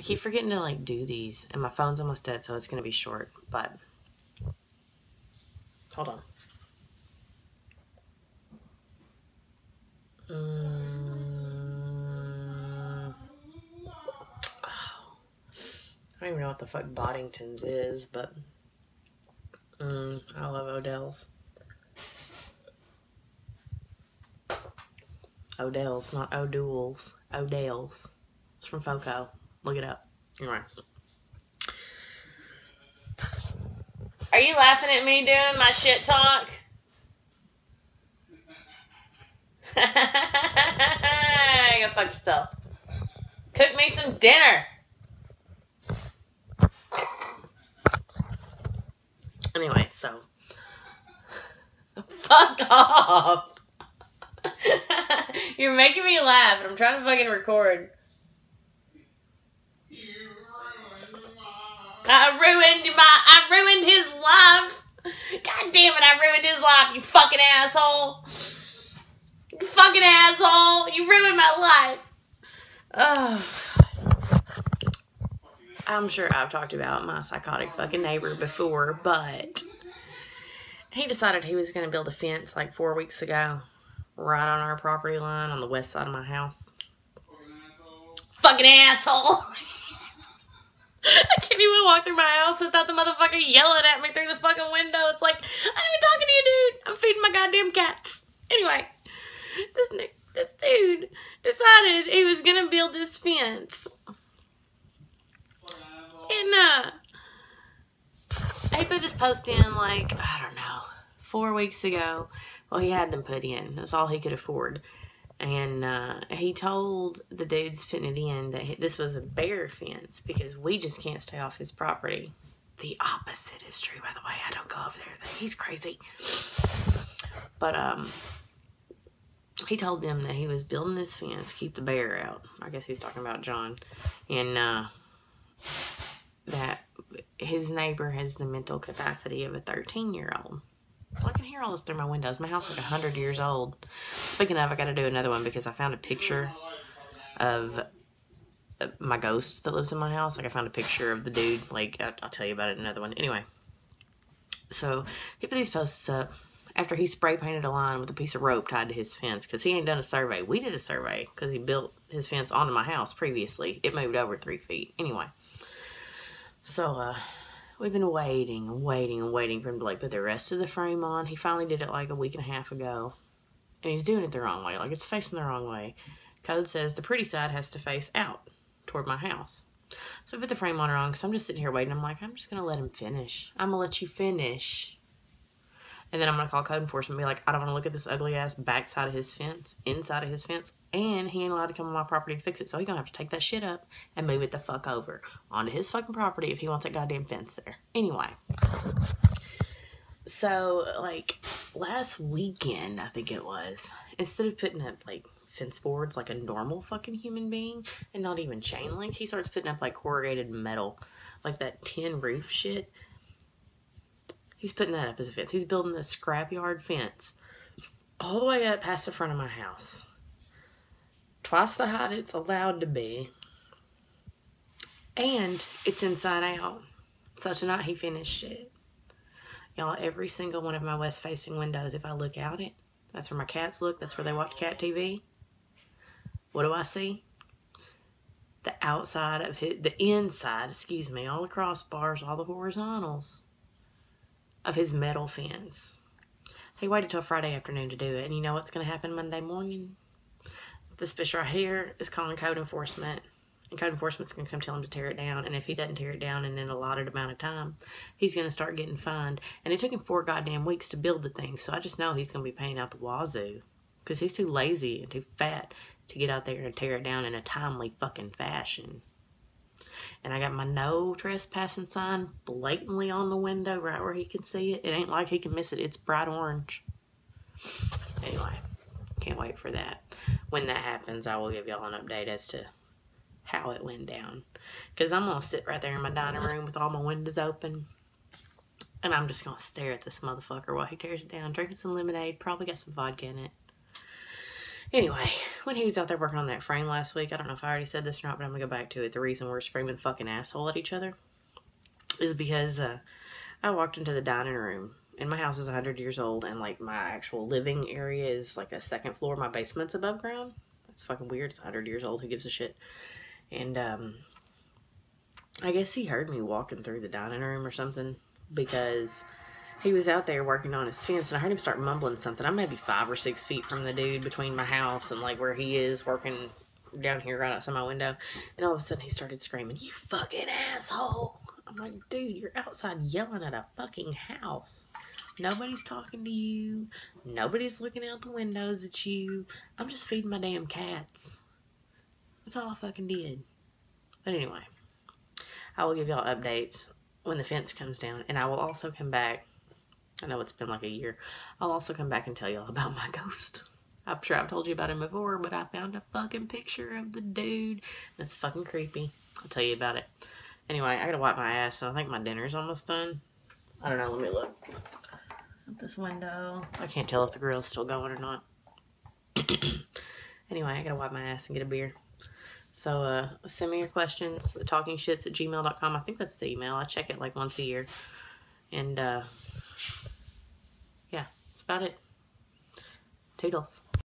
keep forgetting to, like, do these. And my phone's almost dead, so it's going to be short. But, hold on. I don't even know what the fuck Boddington's is, but I love Odell's. Odell's, not O'Doul's. Odell's. It's from Foco. Look it up. Anyway. Are you laughing at me doing my shit talk? Go fuck yourself. Cook me some dinner. Anyway, so. Fuck off. You're making me laugh, and I'm trying to fucking record. I ruined his life. God damn it, I ruined his life, you fucking asshole. You fucking asshole. You ruined my life. Oh, I'm sure I've talked about my psychotic fucking neighbor before, but he decided he was going to build a fence like 4 weeks ago, right on our property line on the west side of my house. Fucking asshole. I can't even walk through my house without the motherfucker yelling at me through the fucking window. It's like, I'm even talking to you, dude. I'm feeding my goddamn cats. Anyway, this dude decided he was gonna build this fence. And, he put his post in, like, I don't know, 4 weeks ago. Well, he had them put in. That's all he could afford. And he told the dudes putting it in that this was a bear fence because we just can't stay off his property. The opposite is true, by the way. I don't go over there. He's crazy. But he told them that he was building this fence to keep the bear out. I guess he's talking about John. And that his neighbor has the mental capacity of a 13-year-old. Well, I can hear all this through my windows. My house is like 100 years old. Speaking of, I got to do another one because I found a picture of my ghost that lives in my house. Like, I found a picture of the dude. Like, I'll tell you about it in another one. Anyway, so he put these posts up after he spray painted a line with a piece of rope tied to his fence because he ain't done a survey. We did a survey because he built his fence onto my house previously. It moved over 3 feet. Anyway, so, we've been waiting for him to, like, put the rest of the frame on. He finally did it, like, a week and a half ago. And he's doing it the wrong way. Like, it's facing the wrong way. Code says the pretty side has to face out toward my house. So I put the frame on wrong, so I'm just sitting here waiting. I'm like, I'm just going to let him finish. I'm going to let you finish. And then I'm going to call code enforcement and be like, I don't want to look at this ugly-ass backside of his fence, inside of his fence, and he ain't allowed to come on my property to fix it. So he's going to have to take that shit up and move it the fuck over onto his fucking property if he wants that goddamn fence there. Anyway. So, like, last weekend, I think it was, instead of putting up, like, fence boards like a normal fucking human being, and not even chain link, he starts putting up, like, corrugated metal, like that tin roof shit. He's putting that up as a fence. He's building a scrapyard fence all the way up past the front of my house. Twice the height it's allowed to be. And it's inside out. So tonight he finished it. Y'all, every single one of my west-facing windows, if I look out it, that's where my cats look. That's where they watch cat TV. What do I see? The outside of the inside, excuse me, all the crossbars, all the horizontals of his metal fence. He waited till Friday afternoon to do it, and you know what's going to happen Monday morning? This bitch right here is calling code enforcement, and code enforcement's going to come tell him to tear it down, and if he doesn't tear it down in an allotted amount of time, he's going to start getting fined. And it took him 4 goddamn weeks to build the thing, so I just know he's going to be paying out the wazoo, because he's too lazy and too fat to get out there and tear it down in a timely fucking fashion. And I got my no trespassing sign blatantly on the window right where he can see it. It ain't like he can miss it. It's bright orange. Anyway, can't wait for that. When that happens, I will give y'all an update as to how it went down. Because I'm going to sit right there in my dining room with all my windows open. And I'm just going to stare at this motherfucker while he tears it down. Drinking some lemonade. Probably got some vodka in it. Anyway, when he was out there working on that frame last week, I don't know if I already said this or not, but I'm going to go back to it. The reason we're screaming fucking asshole at each other is because I walked into the dining room, and my house is 100 years old, and, like, my actual living area is, like, a second floor. My basement's above ground. That's fucking weird. It's 100 years old. Who gives a shit? And, I guess he heard me walking through the dining room or something, because he was out there working on his fence, and I heard him start mumbling something. I'm maybe 5 or 6 feet from the dude between my house and, like, where he is working down here right outside my window. And all of a sudden, he started screaming, "You fucking asshole!" I'm like, dude, you're outside yelling at a fucking house. Nobody's talking to you. Nobody's looking out the windows at you. I'm just feeding my damn cats. That's all I fucking did. But anyway, I will give y'all updates when the fence comes down. And I will also come back. I know it's been like a year. I'll also come back and tell y'all about my ghost. I'm sure I've told you about him before, but I found a fucking picture of the dude. That's fucking creepy. I'll tell you about it. Anyway, I gotta wipe my ass, and I think my dinner's almost done. I don't know, let me look out this window. I can't tell if the grill's still going or not. Anyway, I gotta wipe my ass and get a beer. So, send me your questions, talkingshits@gmail.com. I think that's the email. I check it like once a year. And, yeah, that's about it. Toodles.